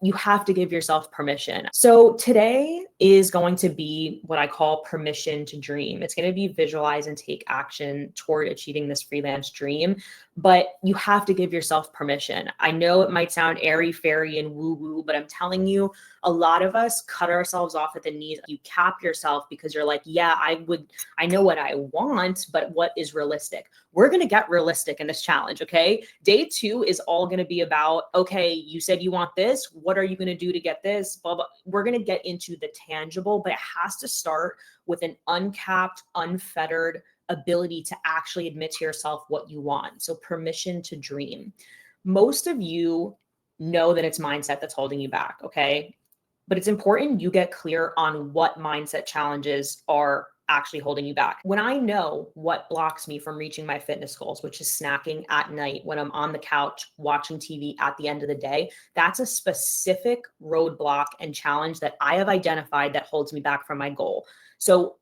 you have to give yourself permission. So today is going to be what I call permission to dream. It's going to be visualize and take action toward achieving this freelance dream, but you have to give yourself permission. I know it might sound airy fairy and woo woo, but I'm telling you, a lot of us cut ourselves off at the knees. You cap yourself because you're like, yeah, I know what I want, but what is realistic? We're going to get realistic in this challenge. Okay. Day 2 is all going to be about, okay, you said you want this. What are you going to do to get this? Blah, blah. We're going to get into the tangible, but it has to start with an uncapped, unfettered ability to actually admit to yourself what you want. So permission to dream. Most of you know that it's mindset that's holding you back. Okay. But it's important you get clear on what mindset challenges are actually holding you back. When I know what blocks me from reaching my fitness goals, which is snacking at night when I'm on the couch watching TV at the end of the day, that's a specific roadblock and challenge that I have identified that holds me back from my goal. So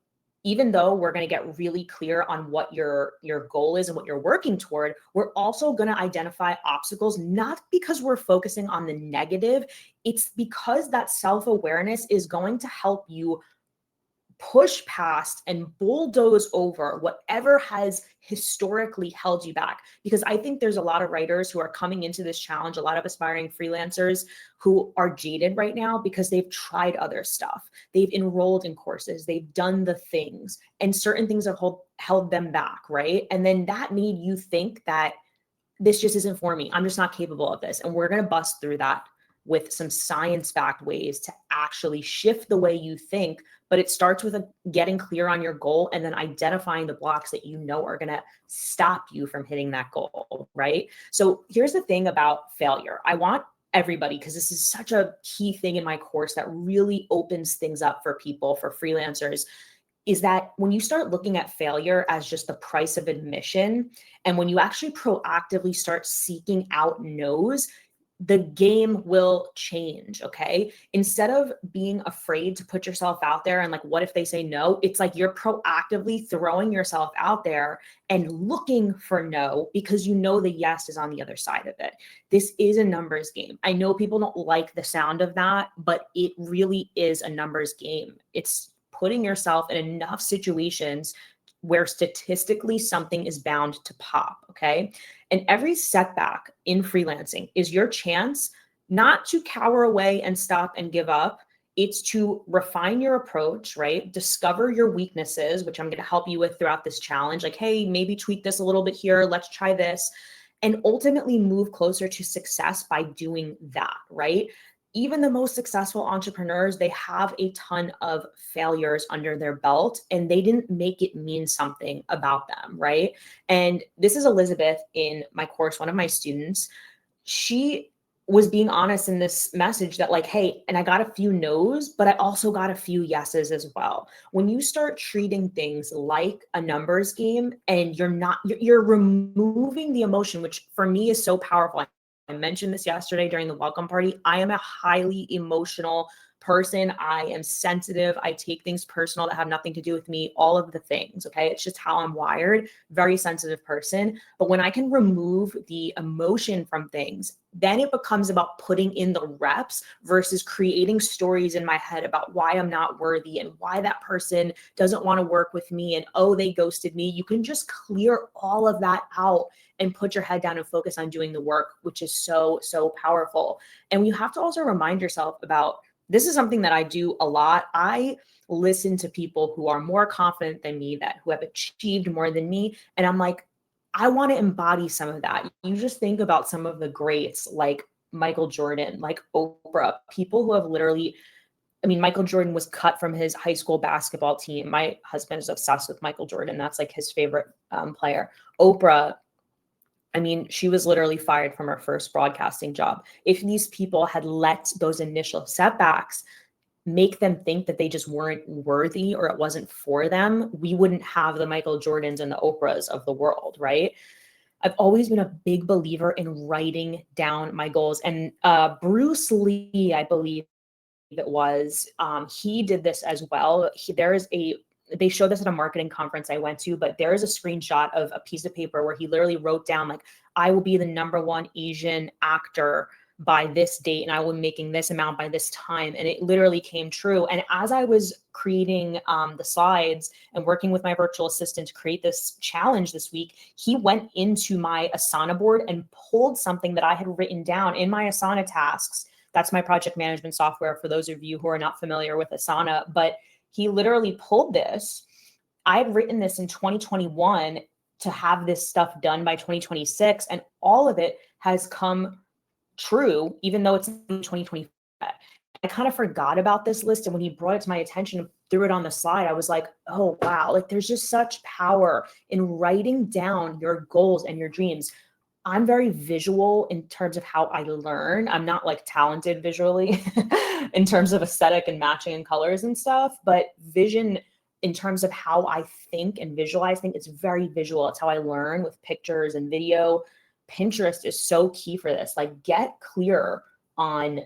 even though we're going to get really clear on what your goal is and what you're working toward, we're also going to identify obstacles, not because we're focusing on the negative. It's because that self-awareness is going to help you push past and bulldoze over whatever has historically held you back. Because I think there's a lot of writers who are coming into this challenge, a lot of aspiring freelancers who are jaded right now because they've tried other stuff. They've enrolled in courses, they've done the things, and certain things have held them back, right? And then that made you think that this just isn't for me. I'm just not capable of this. And we're going to bust through that with some science-backed ways to actually shift the way you think. But it starts with getting clear on your goal and then identifying the blocks that you know are going to stop you from hitting that goal, right? So here's the thing about failure. I want everybody, because this is such a key thing in my course that really opens things up for people, for freelancers, is that when you start looking at failure as just the price of admission, and when you actually proactively start seeking out no's, the game will change, okay? Instead of being afraid to put yourself out there and like, what if they say no? It's like you're proactively throwing yourself out there and looking for no because you know the yes is on the other side of it. This is a numbers game. I know people don't like the sound of that, but it really is a numbers game. It's putting yourself in enough situations where statistically something is bound to pop, okay? And every setback in freelancing is your chance not to cower away and stop and give up. It's to refine your approach, right? Discover your weaknesses, which I'm going to help you with throughout this challenge. Like, hey, maybe tweak this a little bit here. Let's try this. And ultimately move closer to success by doing that, right? Even the most successful entrepreneurs, they have a ton of failures under their belt and they didn't make it mean something about them, right? And this is Elizabeth in my course, one of my students. She was being honest in this message that like, hey, and I got a few no's, but I also got a few yeses as well. When you start treating things like a numbers game and you're removing the emotion, which for me is so powerful. I mentioned this yesterday during the welcome party. I am a highly emotional person. I am sensitive. I take things personal that have nothing to do with me, all of the things. Okay. It's just how I'm wired. Very sensitive person. But when I can remove the emotion from things, then it becomes about putting in the reps versus creating stories in my head about why I'm not worthy and why that person doesn't want to work with me and, oh, they ghosted me. You can just clear all of that out and put your head down and focus on doing the work, which is so, so powerful. And you have to also remind yourself about, this is something that I do a lot. I listen to people who are more confident than me, who have achieved more than me. And I'm like, I want to embody some of that. You just think about some of the greats like Michael Jordan, like Oprah, people who have literally, I mean, Michael Jordan was cut from his high school basketball team. My husband is obsessed with Michael Jordan. That's like his favorite player. Oprah, I mean, she was literally fired from her first broadcasting job. If these people had let those initial setbacks make them think that they just weren't worthy or it wasn't for them, we wouldn't have the Michael Jordans and the Oprahs of the world, right? I've always been a big believer in writing down my goals. And Bruce Lee, I believe it was, he did this as well. They showed this at a marketing conference I went to, but there is a screenshot of a piece of paper where he literally wrote down like, I will be the #1 Asian actor by this date and I will be making this amount by this time. And it literally came true. And as I was creating the slides and working with my virtual assistant to create this challenge this week, he went into my Asana board and pulled something that I had written down in my Asana tasks. That's my project management software for those of you who are not familiar with Asana. But he literally pulled this. I had written this in 2021 to have this stuff done by 2026, and all of it has come true, even though it's 2025. I kind of forgot about this list. And when he brought it to my attention and threw it on the slide, I was like, oh, wow, like there's just such power in writing down your goals and your dreams. I'm very visual in terms of how I learn. I'm not like talented visually in terms of aesthetic and matching and colors and stuff, but vision in terms of how I think and visualize things, it's very visual. It's how I learn with pictures and video. Pinterest is so key for this. Like, get clear on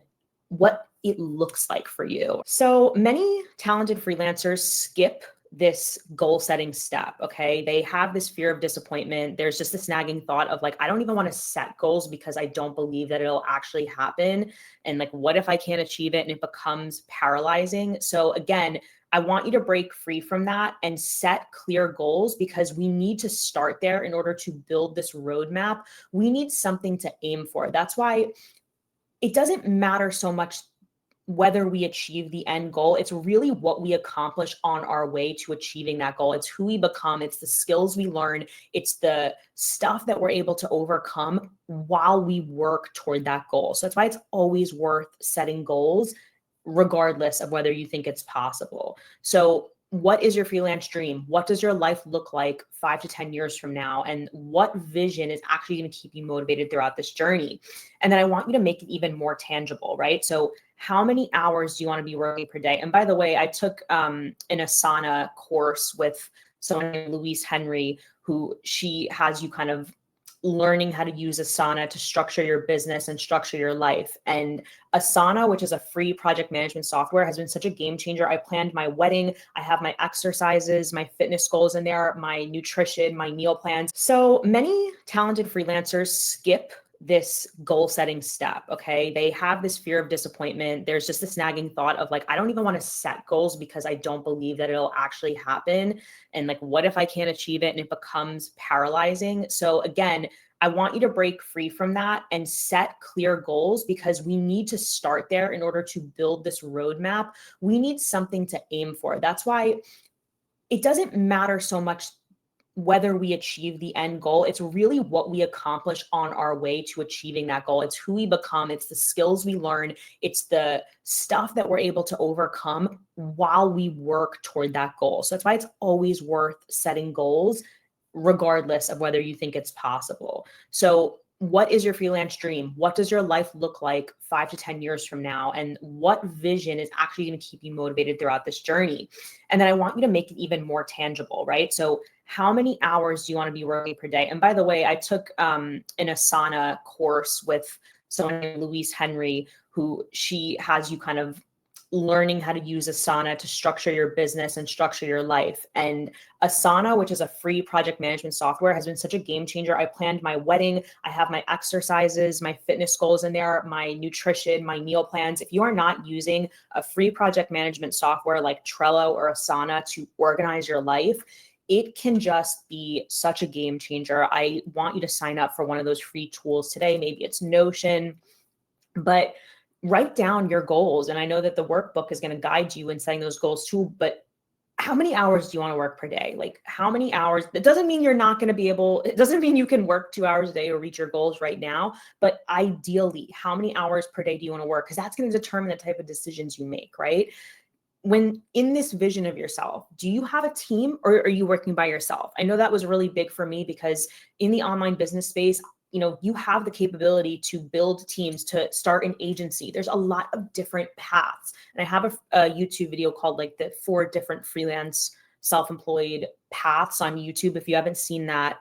what it looks like for you. So many talented freelancers skip this goal setting step. Okay. They have this fear of disappointment. There's just this nagging thought of like, I don't even want to set goals because I don't believe that it'll actually happen. And like, what if I can't achieve it? And it becomes paralyzing. So again, I want you to break free from that and set clear goals, because we need to start there in order to build this roadmap. We need something to aim for. That's why it doesn't matter so much whether we achieve the end goal. It's really what we accomplish on our way to achieving that goal. It's who we become. It's the skills we learn. It's the stuff that we're able to overcome while we work toward that goal. So that's why it's always worth setting goals, regardless of whether you think it's possible. So what is your freelance dream? What does your life look like 5 to 10 years from now? And what vision is actually going to keep you motivated throughout this journey? And then I want you to make it even more tangible, right? So how many hours do you want to be working per day? And by the way, I took an Asana course with someone named Louise Henry, who she has you kind of learning how to use Asana to structure your business and structure your life. And Asana, which is a free project management software, has been such a game changer. I planned my wedding. I have my exercises, my fitness goals in there, my nutrition, my meal plans. So many talented freelancers skip this goal setting step. Okay. They have this fear of disappointment. There's just this nagging thought of like, I don't even want to set goals because I don't believe that it'll actually happen. And like, what if I can't achieve it? And it becomes paralyzing. So again, I want you to break free from that and set clear goals, because we need to start there in order to build this roadmap. We need something to aim for. That's why it doesn't matter so much whether we achieve the end goal. It's really what we accomplish on our way to achieving that goal. It's who we become. It's the skills we learn. It's the stuff that we're able to overcome while we work toward that goal. So that's why it's always worth setting goals, regardless of whether you think it's possible. So what is your freelance dream? What does your life look like 5 to 10 years from now? And what vision is actually going to keep you motivated throughout this journey? And then I want you to make it even more tangible, right? So how many hours do you want to be working per day? And by the way, I took an Asana course with someone named Louise Henry, who she has you kind of learning how to use Asana to structure your business and structure your life. And Asana, which is a free project management software, has been such a game changer. I planned my wedding. I have my exercises, my fitness goals in there, my nutrition, my meal plans. If you are not using a free project management software like Trello or Asana to organize your life, it can just be such a game changer. I want you to sign up for one of those free tools today. Maybe it's Notion, but write down your goals. And I know that the workbook is going to guide you in setting those goals too, but how many hours do you want to work per day? Like how many hours? It doesn't mean you're not going to be able, it doesn't mean you can work 2 hours a day or reach your goals right now, but ideally, how many hours per day do you want to work? Because that's going to determine the type of decisions you make, right? When in this vision of yourself, do you have a team or are you working by yourself? I know that was really big for me because in the online business space, you have the capability to build teams, to start an agency. There's a lot of different paths. And I have a YouTube video called like the 4 different freelance self-employed paths on YouTube. If you haven't seen that,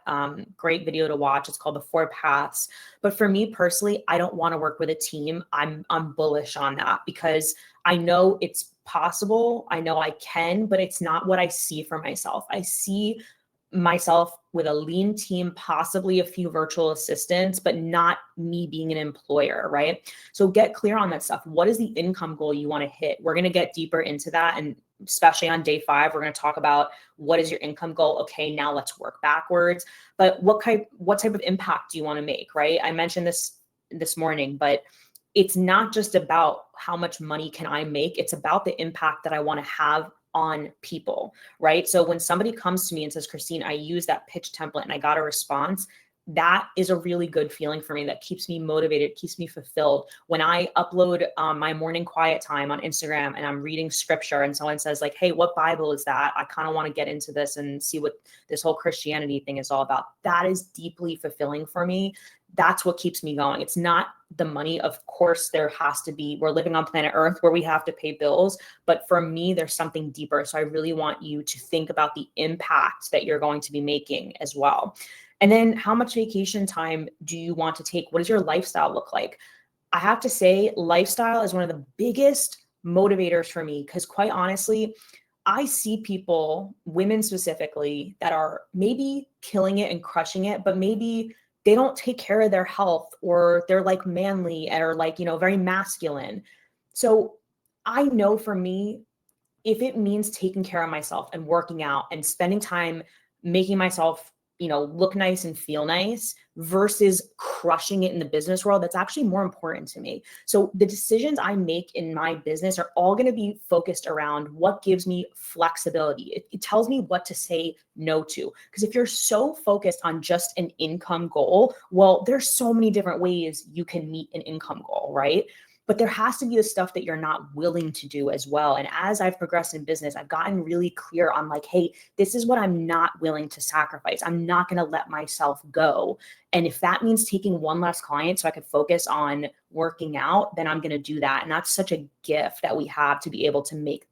great video to watch. It's called the 4 paths. But for me personally, I don't want to work with a team. I'm bullish on that because I know it's possible. I know I can, but it's not what I see for myself. I see myself with a lean team, possibly a few virtual assistants, but not me being an employer, right? So get clear on that stuff. What is the income goal you want to hit? We're going to get deeper into that. And especially on day 5, we're going to talk about what is your income goal? Okay, now let's work backwards. But what type of impact do you want to make, right? I mentioned this morning, but it's not just about how much money can I make. It's about the impact that I want to have on people, right? So when somebody comes to me and says, Christine, I use that pitch template and I got a response, that is a really good feeling for me. That keeps me motivated, keeps me fulfilled. When I upload my morning quiet time on Instagram and I'm reading scripture and someone says like, hey, what Bible is that? I kind of want to get into this and see what this whole Christianity thing is all about. That is deeply fulfilling for me. That's what keeps me going. It's not the money. Of course, there has to be, we're living on planet Earth where we have to pay bills. But for me, there's something deeper. So I really want you to think about the impact that you're going to be making as well. And then how much vacation time do you want to take? What does your lifestyle look like? I have to say, lifestyle is one of the biggest motivators for me because quite honestly, I see people, women specifically, that are maybe killing it and crushing it, but maybe they don't take care of their health, or they're like manly or like, very masculine. So I know for me, if it means taking care of myself and working out and spending time making myself, look nice and feel nice versus crushing it in the business world, that's actually more important to me. So the decisions I make in my business are all going to be focused around what gives me flexibility. It tells me what to say no to. Because if you're so focused on just an income goal, well, there's so many different ways you can meet an income goal, right? But there has to be the stuff that you're not willing to do as well. And as I've progressed in business, I've gotten really clear on like, hey, this is what I'm not willing to sacrifice. I'm not going to let myself go. And if that means taking one less client so I could focus on working out, then I'm going to do that. And that's such a gift that we have to be able to make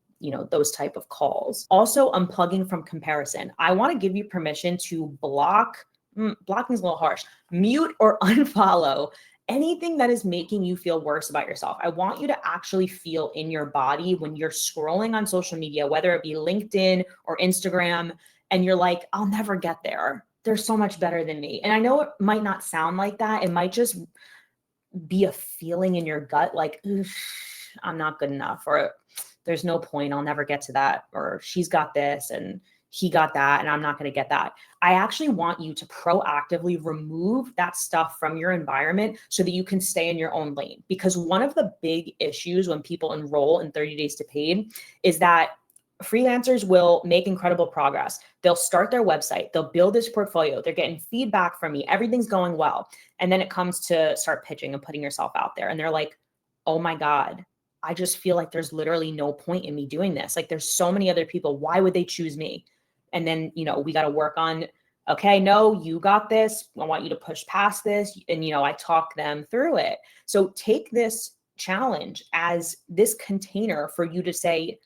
those type of calls. Also, unplugging from comparison. I want to give you permission to blocking is a little harsh, mute or unfollow anything that is making you feel worse about yourself. I want you to actually feel in your body when you're scrolling on social media, whether it be LinkedIn or Instagram, and you're like, I'll never get there. They're so much better than me. And I know it might not sound like that. It might just be a feeling in your gut, like, I'm not good enough, or there's no point. I'll never get to that. Or she's got this and he got that and I'm not going to get that. I actually want you to proactively remove that stuff from your environment so that you can stay in your own lane. Because one of the big issues when people enroll in 30 days to paid is that freelancers will make incredible progress. They'll start their website, they'll build this portfolio, they're getting feedback from me, everything's going well. And then it comes to start pitching and putting yourself out there. And they're like, oh my God, I just feel like there's literally no point in me doing this. Like there's so many other people. Why would they choose me? And then, we got to work on, okay, no, you got this. I want you to push past this. And, I talk them through it. So take this challenge as this container for you to say,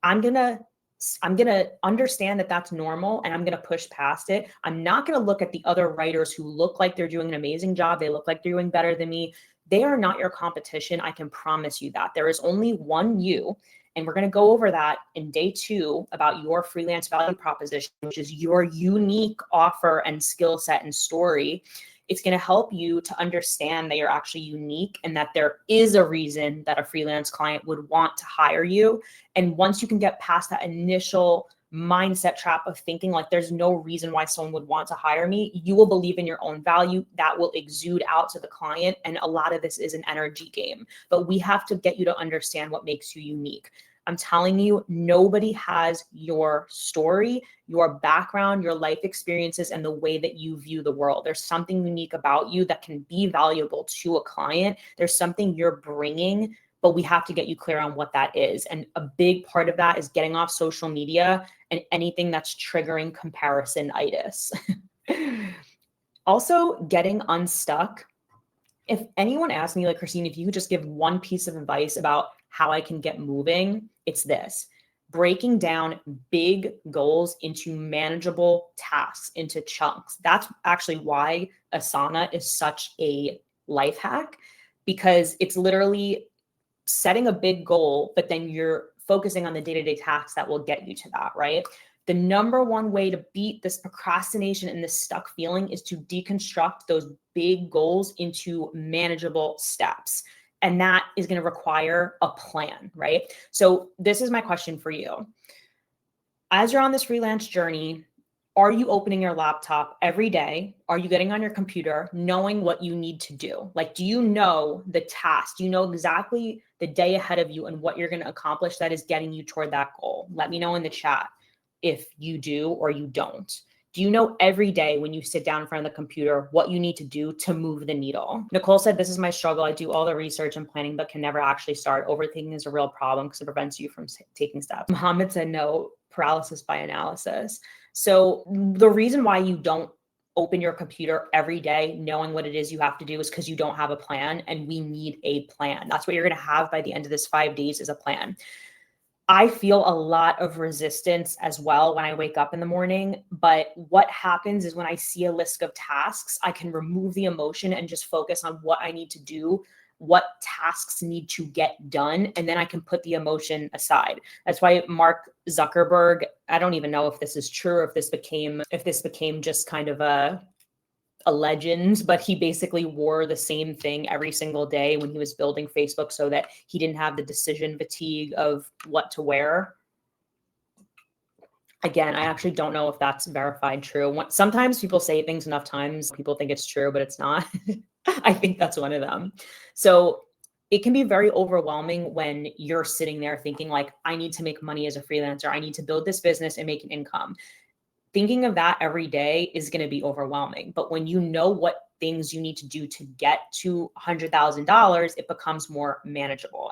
I'm going to understand that that's normal and I'm going to push past it. I'm not going to look at the other writers who look like they're doing an amazing job. They look like they're doing better than me. They are not your competition. I can promise you that. There is only one you. And we're going to go over that in day 2 about your freelance value proposition, which is your unique offer and skill set and story. It's going to help you to understand that you're actually unique and that there is a reason that a freelance client would want to hire you. And once you can get past that initial mindset trap of thinking like there's no reason why someone would want to hire me, you will believe in your own value. That will exude out to the client. And a lot of this is an energy game, but we have to get you to understand what makes you unique. I'm telling you, nobody has your story, your background, your life experiences, and the way that you view the world. There's something unique about you that can be valuable to a client. There's something you're bringing, but we have to get you clear on what that is. And a big part of that is getting off social media and anything that's triggering comparison-itis. Also, getting unstuck. If anyone asks me, like, Christine, if you could just give one piece of advice about how I can get moving, it's this: breaking down big goals into manageable tasks, into chunks. That's actually why Asana is such a life hack, because it's literally setting a big goal, but then you're focusing on the day-to-day tasks that will get you to that, right? The number one way to beat this procrastination and this stuck feeling is to deconstruct those big goals into manageable steps. And that is going to require a plan, right? So this is my question for you. As you're on this freelance journey, are you opening your laptop every day? Are you getting on your computer knowing what you need to do? Like, do you know the task? Do you know exactly the day ahead of you and what you're going to accomplish that is getting you toward that goal? Let me know in the chat if you do or you don't. Do you know every day when you sit down in front of the computer what you need to do to move the needle? Nicole said, this is my struggle. I do all the research and planning, but can never actually start. Overthinking is a real problem because it prevents you from taking steps. Mohammed said, no, paralysis by analysis. So the reason why you don't open your computer every day knowing what it is you have to do is because you don't have a plan, and we need a plan. That's what you're going to have by the end of this 5 days is a plan. I feel a lot of resistance as well when I wake up in the morning. But what happens is when I see a list of tasks, I can remove the emotion and just focus on what I need to do, what tasks need to get done, and then I can put the emotion aside. That's why Mark Zuckerberg, I don't even know if this is true or if this became just kind of a legend, but he basically wore the same thing every single day when he was building Facebook so that he didn't have the decision fatigue of what to wear. Again, I actually don't know if that's verified true. Sometimes people say things enough times, people think it's true, but it's not. I think that's one of them. So it can be very overwhelming when you're sitting there thinking like, I need to make money as a freelancer. I need to build this business and make an income. Thinking of that every day is going to be overwhelming. But when you know what things you need to do to get to $100,000, it becomes more manageable.